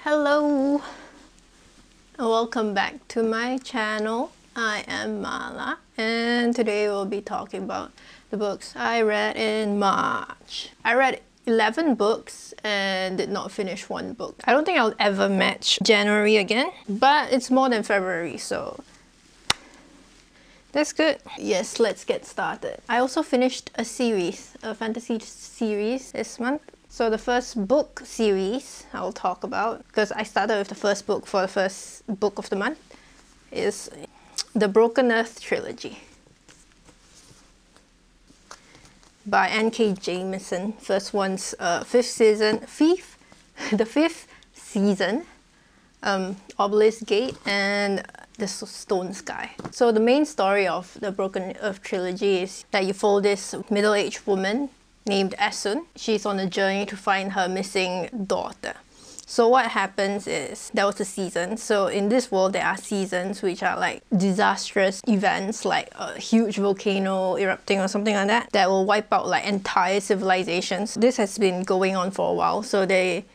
Hello! Welcome back to my channel. I am Mala and today we'll be talking about the books I read in March. I read 11 books and did not finish one book. I don't think I'll ever match January again, but it's more than February, so that's good. Yes, let's get started. I also finished a series, a fantasy series this month. So the first book series I'll talk about, because I started with the first book for the first book of the month, is the Broken Earth Trilogy by N.K. Jemison. First one's the fifth season, Obelisk Gate and the Stone Sky. So the main story of the Broken Earth Trilogy is that you follow this middle-aged woman named Esun. She's on a journey to find her missing daughter. So what happens is, there was a season. So in this world there are seasons which are like disastrous events, like a huge volcano erupting or something like that, that will wipe out like entire civilizations. This has been going on for a while, so they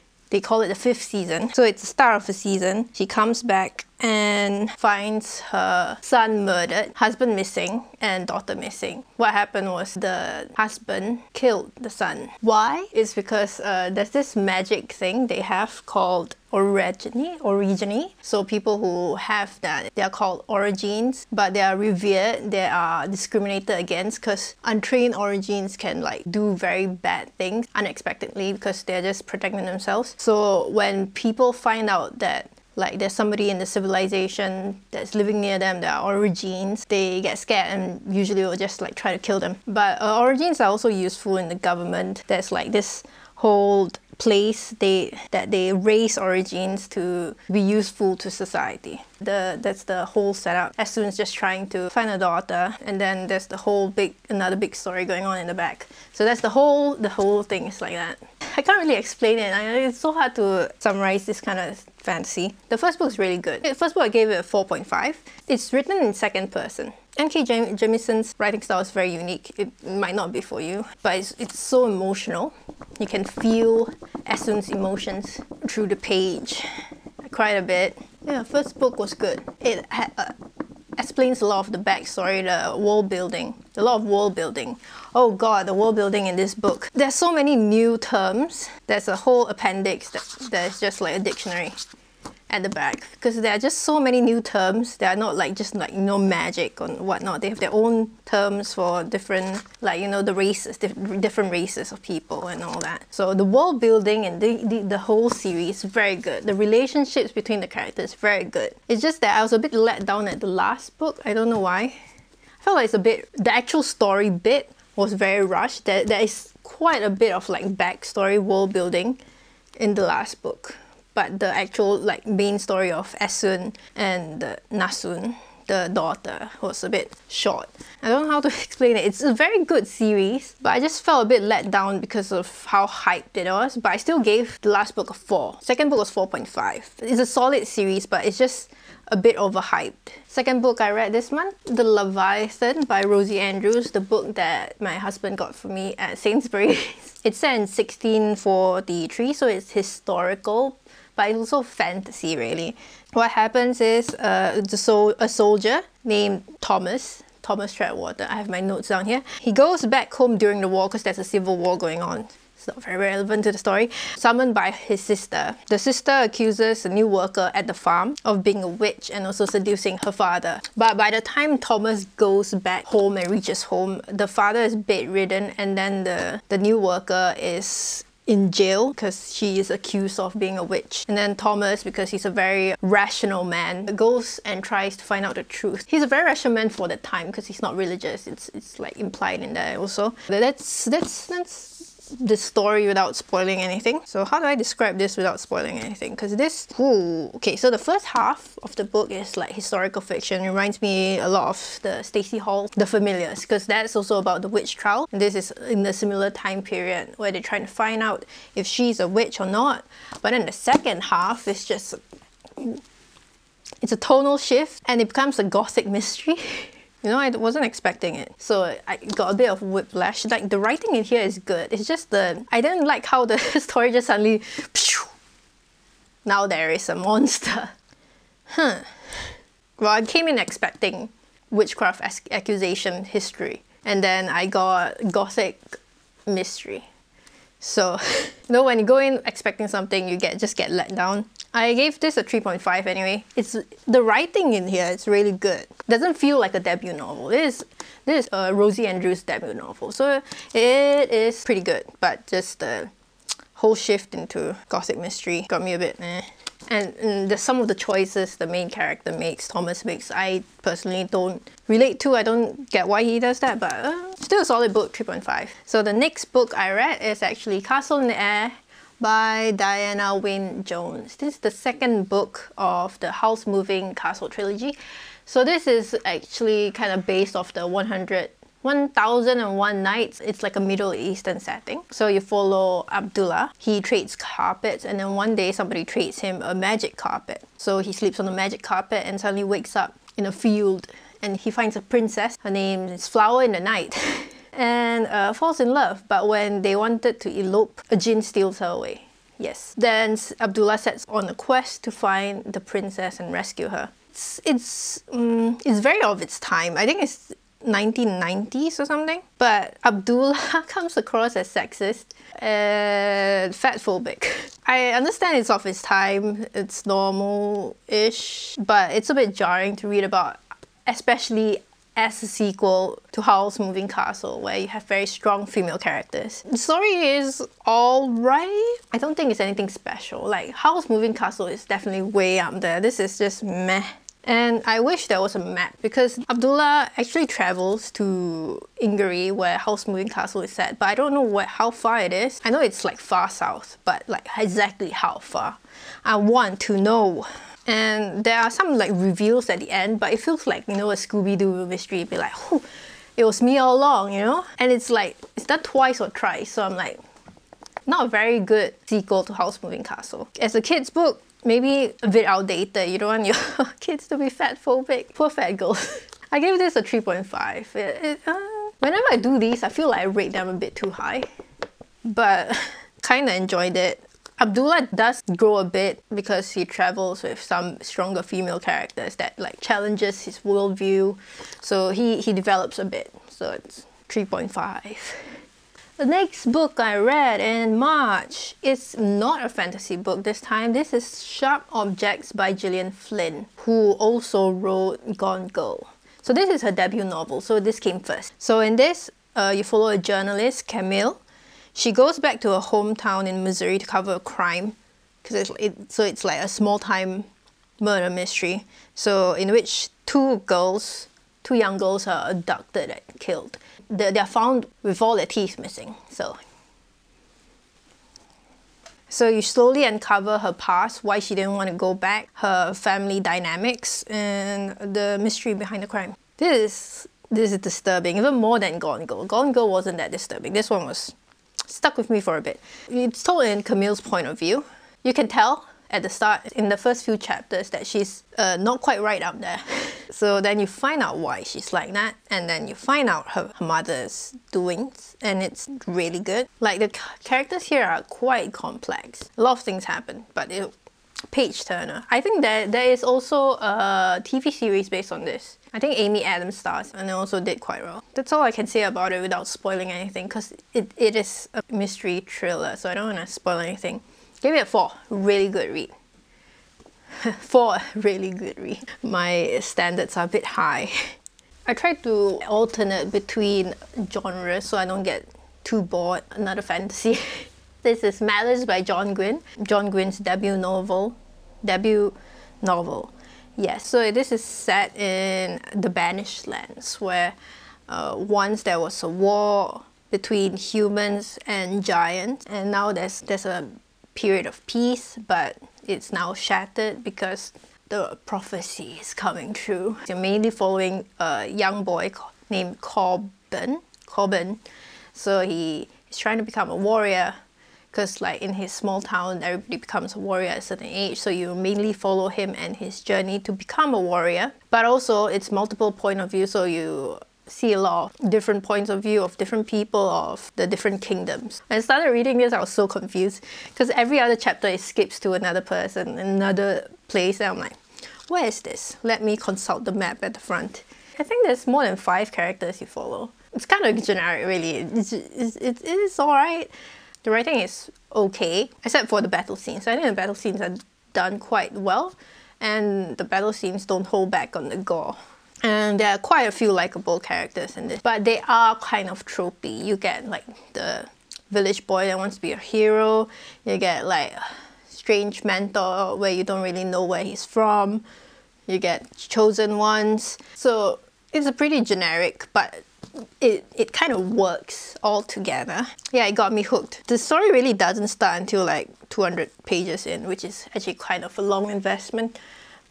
call it the fifth season. So it's the start of the season. She comes back and finds her son murdered, husband missing, and daughter missing. What happened was the husband killed the son. Why? It's because there's this magic thing they have called originy. So people who have that, they are called origins, but they are revered, they are discriminated against because untrained origins can like do very bad things unexpectedly because they're just protecting themselves. So when people find out that like there's somebody in the civilization that's living near them that are origins, they get scared and usually will just like try to kill them. But origins are also useful in the government. There's like this whole place that they raise origins to be useful to society. That's the whole setup. Esun's just trying to find a daughter, and then there's the whole another big story going on in the back. So that's the whole thing is like that. I can't really explain it. It's so hard to summarize this kind of fantasy. The first book is really good. The first book I gave it a 4.5. It's written in second person. N.K. Jemison's writing style is very unique. It might not be for you, but it's so emotional. You can feel Esun's emotions through the page. I cried a bit. Yeah, first book was good. It explains a lot of the backstory, the world building. A lot of world building. Oh god, the world building in this book. There's so many new terms. There's a whole appendix that's just like a dictionary at the back, because there are just so many new terms. They are not like just like, you know, magic or whatnot. They have their own terms for different, like, you know, the races, different races of people and all that. So the world building and the whole series, very good. The relationships between the characters, very good. It's just that I was a bit let down at the last book. I don't know why. I felt like the actual story bit was very rushed. There is quite a bit of like backstory, world building in the last book. But the actual like main story of Esun and Nasun, the daughter, was a bit short. I don't know how to explain it. It's a very good series, but I just felt a bit let down because of how hyped it was. But I still gave the last book a 4. Second book was 4.5. It's a solid series, but it's just a bit overhyped. Second book I read this month, The Leviathan by Rosie Andrews, the book that my husband got for me at Sainsbury's. It's set in 1643, so it's historical, but it's also fantasy, really. What happens is a soldier named Thomas Treadwater, I have my notes down here. He goes back home during the war because there's a civil war going on. It's not very relevant to the story. Summoned by his sister. The sister accuses a new worker at the farm of being a witch and also seducing her father. But by the time Thomas goes back home and reaches home, the father is bedridden, and then the new worker is in jail because she is accused of being a witch. And then Thomas, because he's a very rational man, goes and tries to find out the truth. He's a very rational man for the time because he's not religious. It's like implied in there also. That's the story without spoiling anything. So how do I describe this without spoiling anything? Because this, okay, so the first half of the book is like historical fiction. It reminds me a lot of the Stacey Hall, The Familiars, because that's also about the witch trial. And this is in a similar time period where they're trying to find out if she's a witch or not. But then the second half is just, it's a tonal shift and it becomes a gothic mystery. You know, I wasn't expecting it. So I got a bit of whiplash. Like, the writing in here is good. It's just I didn't like how the story just suddenly now there is a monster. Well, I came in expecting witchcraft accusation history, and then I got gothic mystery. So, when you go in expecting something, you just get let down. I gave this a 3.5 anyway. It's the writing in here, it's really good. It doesn't feel like a debut novel. This is Rosie Andrews' debut novel, so it is pretty good. But just the whole shift into gothic mystery got me a bit eh. And some of the choices the main character Thomas makes, I personally don't relate to. I don't get why he does that, but still a solid book, 3.5. So the next book I read is actually Castle in the Air by Dianne Wynne Jones. This is the second book of the House Moving Castle trilogy. So this is actually kind of based off the 1001 Nights. It's like a Middle Eastern setting. So you follow Abdullah. He trades carpets, and then one day somebody trades him a magic carpet. So he sleeps on the magic carpet and suddenly wakes up in a field, and he finds a princess. Her name is Flower in the Night. And falls in love, but when they wanted to elope, a jinn steals her away. Yes. Then Abdullah sets on a quest to find the princess and rescue her. It's very of its time. I think it's 1990s or something. But Abdullah comes across as sexist and fatphobic. I understand it's of its time, it's normal-ish, but it's a bit jarring to read about, especially as a sequel to House Moving Castle, where you have very strong female characters. The story is alright. I don't think it's anything special. Like, House Moving Castle is definitely way up there. This is just meh. And I wish there was a map, because Abdullah actually travels to Ingary, where House Moving Castle is set, but I don't know how far it is. I know it's like far south, but like exactly how far. I want to know. And there are some like reveals at the end, but it feels like, you know, a Scooby-Doo mystery. It'd be like, oh, it was me all along, you know? And it's like, it's done twice or thrice, so I'm like, not a very good sequel to House Moving Castle. As a kid's book, maybe a bit outdated. You don't want your kids to be fatphobic. Poor fat girls. I gave this a 3.5. Whenever I do these, I feel like I rate them a bit too high. But kinda enjoyed it. Abdullah does grow a bit because he travels with some stronger female characters that like challenges his worldview. So he develops a bit. So it's 3.5. The next book I read in March is not a fantasy book this time. This is Sharp Objects by Gillian Flynn, who also wrote Gone Girl. So this is her debut novel, so this came first. So in this, you follow a journalist, Camille. She goes back to her hometown in Missouri to cover a crime, because it's like a small-time murder mystery. So in which two young girls are abducted and killed. They're found with all their teeth missing. So you slowly uncover her past, why she didn't want to go back, her family dynamics, and the mystery behind the crime. This is disturbing, even more than Gone Girl. Gone Girl wasn't that disturbing. This one was stuck with me for a bit. It's told in Camille's point of view. You can tell at the start, in the first few chapters, that she's not quite right up there. So then you find out why she's like that, and then you find out her mother's doings, and it's really good. Like, the characters here are quite complex. A lot of things happen, but page turner. I think there is also a TV series based on this. I think Amy Adams stars, and it also did quite well. That's all I can say about it without spoiling anything, because it is a mystery thriller, so I don't want to spoil anything. Give it a 4. Really good read. 4. Really good read. My standards are a bit high. I try to alternate between genres so I don't get too bored. Another fantasy. This is Malice by John Gwynne. John Gwynne's debut novel. Yes, so this is set in the Banished Lands, where once there was a war between humans and giants, and now there's a period of peace, but it's now shattered because the prophecy is coming true. You're mainly following a young boy named Corbin. So he is trying to become a warrior, because like in his small town, everybody becomes a warrior at a certain age, so you mainly follow him and his journey to become a warrior. But also it's multiple point of view, so you see a lot of different points of view of different people of the different kingdoms. I started reading this, I was so confused because every other chapter it skips to another person, another place, and I'm like, where is this? Let me consult the map at the front. I think there's more than 5 characters you follow. It's kind of generic, really. It is alright. The writing is okay, except for the battle scenes. I think the battle scenes are done quite well, and the battle scenes don't hold back on the gore. And there are quite a few likable characters in this, but they are kind of tropey. You get like the village boy that wants to be a hero, you get like a strange mentor where you don't really know where he's from, you get chosen ones. So it's a pretty generic, but it kind of works all together. Yeah, it got me hooked. The story really doesn't start until like 200 pages in, which is actually kind of a long investment,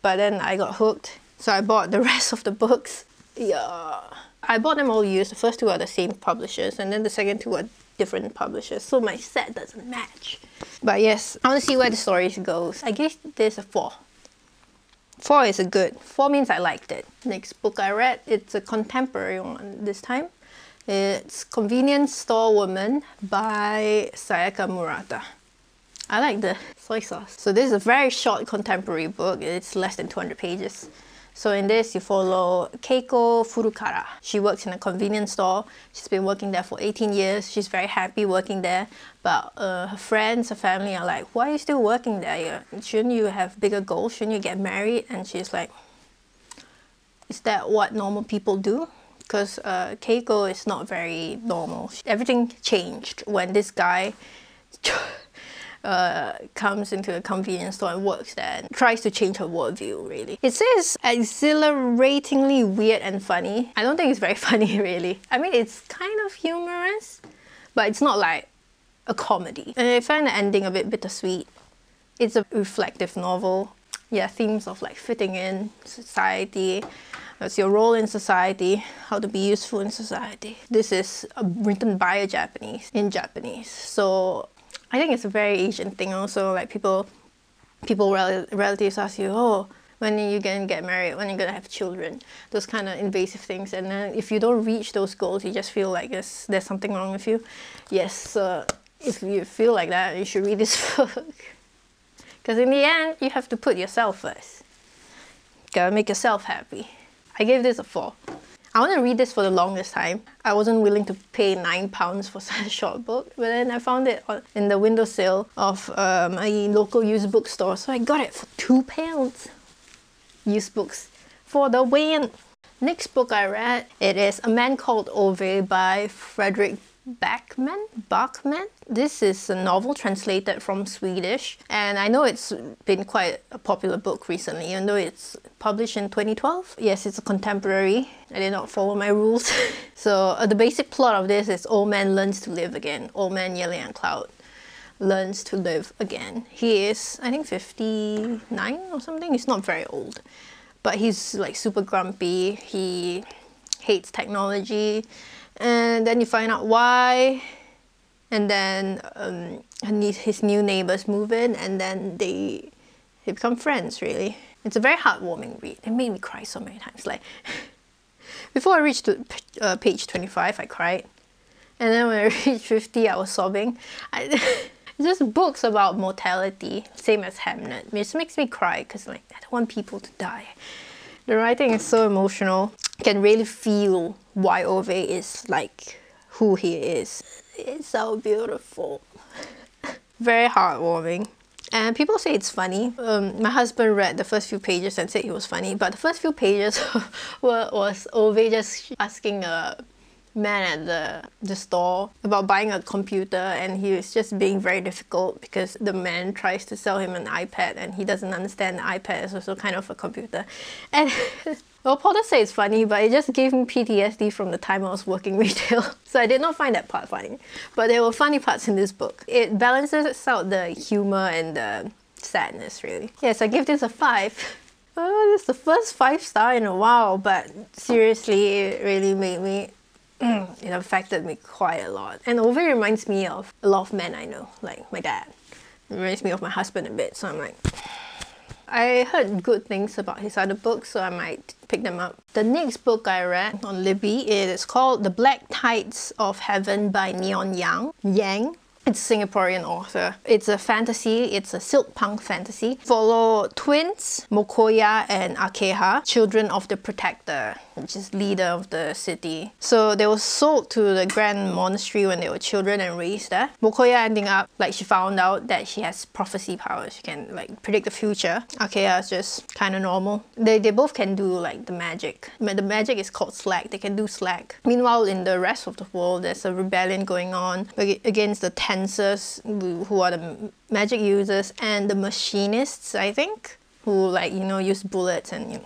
but then I got hooked. So I bought the rest of the books. Yeah, I bought them all used. The first 2 are the same publishers, and then the second 2 are different publishers, so my set doesn't match. But yes, I want to see where the story goes. I gave this a 4. 4 is a good. 4 means I liked it. Next book I read, it's a contemporary one this time. It's Convenience Store Woman by Sayaka Murata. I like the soy sauce. So this is a very short contemporary book. It's less than 200 pages. So in this, you follow Keiko Furukara. She works in a convenience store. She's been working there for 18 years. She's very happy working there. But her friends, her family are like, why are you still working there? Shouldn't you have bigger goals? Shouldn't you get married? And she's like, is that what normal people do? Because Keiko is not very normal. Everything changed when this guy comes into a convenience store and works there and tries to change her worldview, really. It says exhilaratingly weird and funny. I don't think it's very funny, really. I mean, it's kind of humorous, but it's not like a comedy. And I find the ending a bit bittersweet. It's a reflective novel. Yeah, themes of like fitting in society, what's your role in society, how to be useful in society. This is written by a Japanese, in Japanese. So I think it's a very Asian thing also, like relatives ask you, oh, when are you gonna get married, when are you gonna have children, those kind of invasive things, and then if you don't reach those goals, you just feel like there's something wrong with you. Yes, if you feel like that, you should read this book. Because in the end, you have to put yourself first. Gotta make yourself happy. I gave this a 4. I want to read this for the longest time. I wasn't willing to pay £9 for such a short book, but then I found it in the windowsill of a local used bookstore, so I got it for £2. Used books for the win. Next book I read, it is A Man Called Ove by Fredrik Backman. This is a novel translated from Swedish, and I know it's been quite a popular book recently, even though it's published in 2012. Yes, it's a contemporary. I did not follow my rules. So the basic plot of this is old man learns to live again. Old man Yelling and Cloud learns to live again. He is, I think, 59 or something. He's not very old, but he's like super grumpy. He hates technology. And then you find out why, and then his new neighbors move in, and then they become friends, really. It's a very heartwarming read. It made me cry so many times. Like, before I reached to, page 25, I cried. And then when I reached 50, I was sobbing. It's just books about mortality, same as Hamlet. It just makes me cry, because like, I don't want people to die. The writing is so emotional. You can really feel why Ove is like who he is. It's so beautiful. Very heartwarming. And people say it's funny. My husband read the first few pages and said it was funny, but the first few pages was Ove just asking a man at the store about buying a computer, and he was just being very difficult because the man tries to sell him an iPad and he doesn't understand the iPad is also kind of a computer. And well, Potter said it's funny, but it just gave me PTSD from the time I was working retail. So I did not find that part funny. But there were funny parts in this book. It balances out the humor and the sadness, really. Yes, I give this a 5. Oh, this is the first 5-star in a while, but seriously, it really made me it affected me quite a lot. And Ove reminds me of a lot of men I know, like my dad. It reminds me of my husband a bit, so I'm like, I heard good things about his other books, so I might pick them up. The next book I read on Libby is called The Black Tides of Heaven by Neon Yang. It's a Singaporean author. It's a fantasy, it's a silk punk fantasy. Follow twins, Mokoya and Akeha, children of the Protector, which is leader of the city. So they were sold to the Grand Monastery when they were children and raised there. Mokoya ending up, like, she found out that she has prophecy powers. She can, like, predict the future. Akeha is just kind of normal. They both can do, like, the magic. The magic is called Slag. They can do Slag. Meanwhile, in the rest of the world, there's a rebellion going on against the Tensors, who are the magic users, and the machinists, I think, who, like, you know, use bullets and, you know,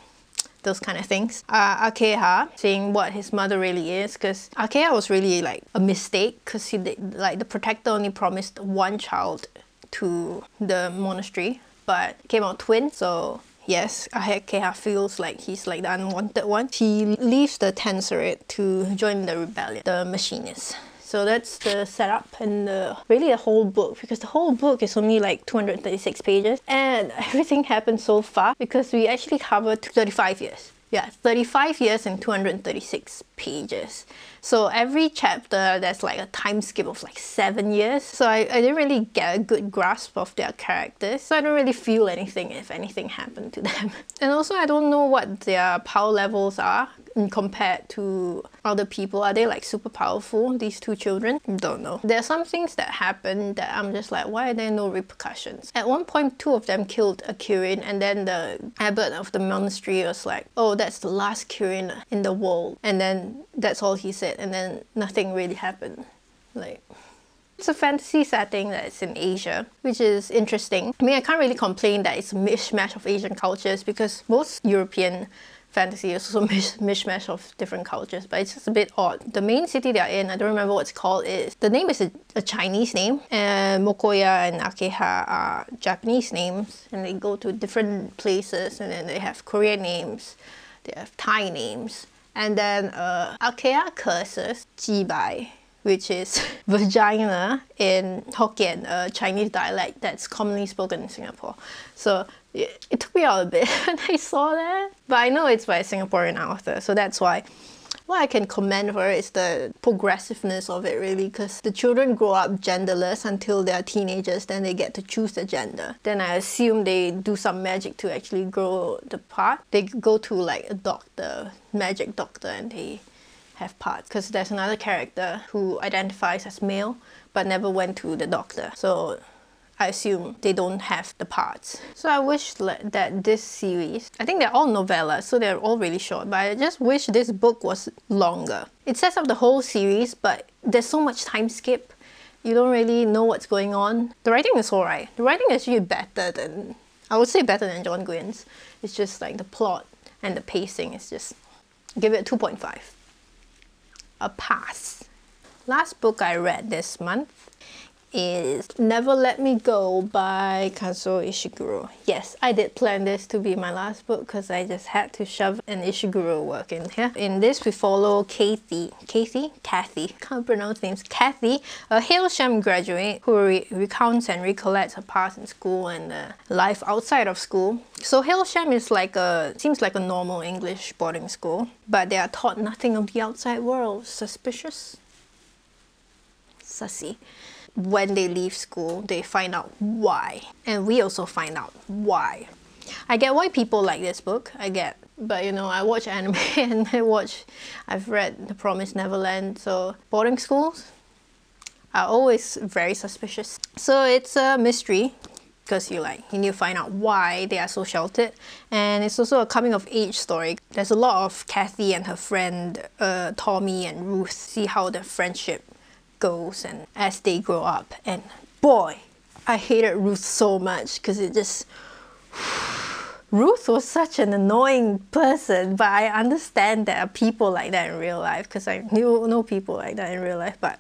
those kind of things. Akeha saying what his mother really is, because Akeha was really like a mistake, because he did, like, the Protector only promised one child to the monastery, but came out twin, so yes, Akeha feels like he's like the unwanted one. He leaves the Tensorate to join the rebellion, the machinists. So that's the setup and really the whole book, because the whole book is only like 236 pages and everything happened so fast because we actually covered 35 years. Yeah, 35 years and 236 pages. So every chapter there's like a time skip of like 7 years. So I didn't really get a good grasp of their characters. So I don't really feel anything if anything happened to them. And also I don't know what their power levels are compared to other people. Are they like super powerful, these two children? Don't know. There are some things that happen that I'm just like, why are there no repercussions? At one point, two of them killed a Kirin, and then the abbot of the monastery was like, oh, that's the last Kirin in the world. And then that's all he said, and then nothing really happened. Like, it's a fantasy setting that's in Asia, which is interesting. I mean, I can't really complain that it's a mishmash of Asian cultures, because most European fantasy is also mishmash of different cultures, but it's just a bit odd. The main city they're in, I don't remember what it's called, the name is a Chinese name, and Mokoya and Akeha are Japanese names, and they go to different places, and then they have Korean names, they have Thai names, and then Akeha curses Jibai, which is vagina in Hokkien, a Chinese dialect that's commonly spoken in Singapore. So it took me out a bit when I saw that. But I know it's by a Singaporean author, so that's why. What I can commend for it is the progressiveness of it, really, because the children grow up genderless until they're teenagers, then they get to choose the gender. Then I assume they do some magic to actually grow the part. They go to like a doctor, magic doctor, and they have parts, because there's another character who identifies as male but never went to the doctor, so I assume they don't have the parts. So I wish that this series, I think they're all novellas, so they're all really short, but I just wish this book was longer. It sets up the whole series, but there's so much time skip, you don't really know what's going on. The writing is alright. The writing is actually better than, I would say better than John Gwynne's. It's just like the plot and the pacing is just, give it a 2.5. A pass. Last book I read this month is Never Let Me Go by Kazuo Ishiguro. Yes, I did plan this to be my last book because I just had to shove an Ishiguro work in here. In this we follow Kathy, can't pronounce names, Kathy, a Hailsham graduate who recounts and recollects her past in school and life outside of school. So Hailsham is like seems like a normal English boarding school, but they are taught nothing of the outside world. Suspicious? Sussy. When they leave school, they find out why. And we also find out why. I get why people like this book, I get. But you know, I watch anime and I've read The Promised Neverland, so boarding schools are always very suspicious. So it's a mystery, because you need to find out why they are so sheltered. And it's also a coming of age story. There's a lot of Kathy and her friend Tommy and Ruth, see how their friendship goes and as they grow up. And boy, I hated Ruth so much, because it just Ruth was such an annoying person, but I understand there are people like that in real life, because I know people like that in real life. But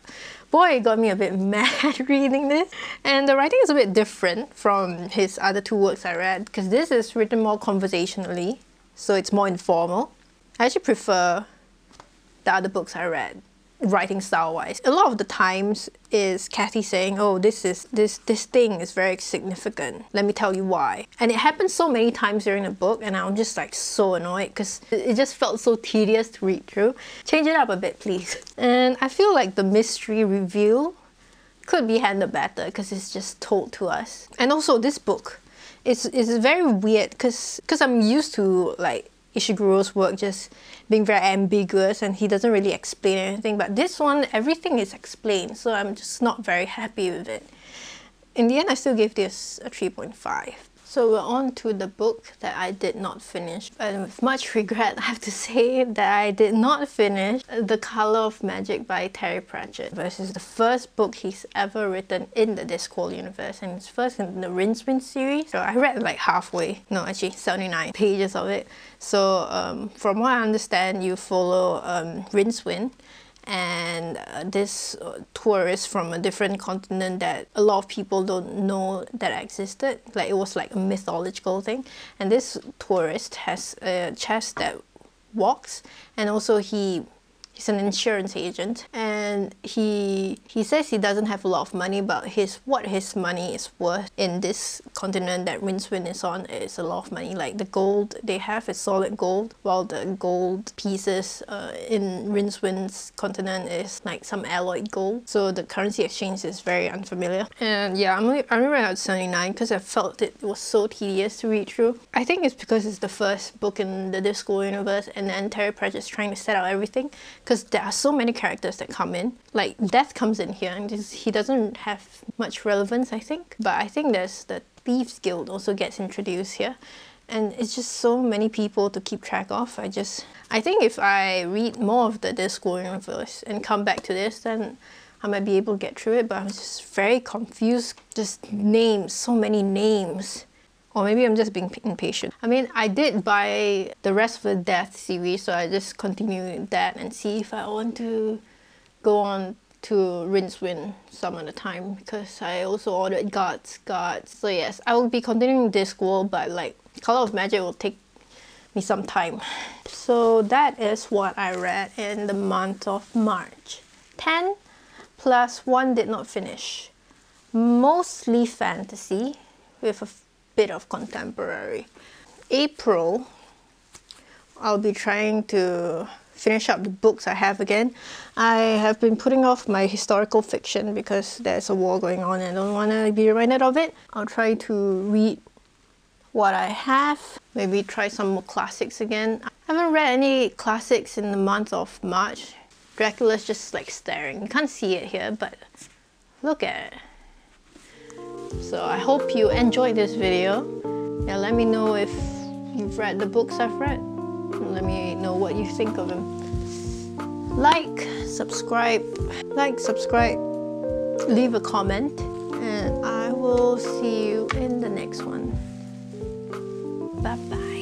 boy, it got me a bit mad reading this. And the writing is a bit different from his other two works I read, because this is written more conversationally, so it's more informal. I actually prefer the other books I read writing style wise. A lot of the times is Kathy saying, oh, this thing is very significant. Let me tell you why. And it happens so many times during the book, and I'm just like so annoyed because it just felt so tedious to read through. Change it up a bit, please. And I feel like the mystery reveal could be handled better because it's just told to us. And also this book is very weird because I'm used to like Ishiguro's work just being very ambiguous and he doesn't really explain anything, but this one, everything is explained, so I'm just not very happy with it. In the end, I still gave this a 3.5. So we're on to the book that I did not finish, and with much regret I have to say that I did not finish The Color of Magic by Terry Pratchett. This is the first book he's ever written in the Discworld universe, and it's first in the Wynne series. So I read like halfway, no actually 79 pages of it. So from what I understand, you follow Wynne, and this tourist from a different continent that a lot of people don't know that existed. Like, it was like a mythological thing. And this tourist has a chest that walks, and also he's an insurance agent, and he says he doesn't have a lot of money, but what his money is worth in this continent that Wynne is on is a lot of money. Like, the gold they have is solid gold, while the gold pieces in Wynne's continent is like some alloyed gold. So the currency exchange is very unfamiliar. And yeah, I only read out 79 because I felt it was so tedious to read through. I think it's because it's the first book in the Discworld universe, and then Terry Pratchett's trying to set out everything, because there are so many characters that come in. Like, Death comes in here, and he doesn't have much relevance, I think. But I think there's the Thieves Guild also gets introduced here. And it's just so many people to keep track of. I think if I read more of the Discworld universe and come back to this, then I might be able to get through it. But I'm just very confused. Just names, so many names. Or maybe I'm just being impatient. I mean, I did buy the rest of the Death series, so I just continue that and see if I want to go on to Wynne some other time, because I also ordered Guards. So yes, I will be continuing Discworld, but like Color of Magic will take me some time. So that is what I read in the month of March. 10 plus 1 did not finish. Mostly fantasy with a bit of contemporary. April, I'll be trying to finish up the books I have again. I have been putting off my historical fiction because there's a war going on and I don't want to be reminded of it. I'll try to read what I have, maybe try some more classics again. I haven't read any classics in the month of March. Dracula's just like staring. You can't see it here, but look at it. So I hope you enjoyed this video. Yeah, let me know if you've read the books I've read. Let me know what you think of them. Like, subscribe, leave a comment, and I will see you in the next one. Bye bye.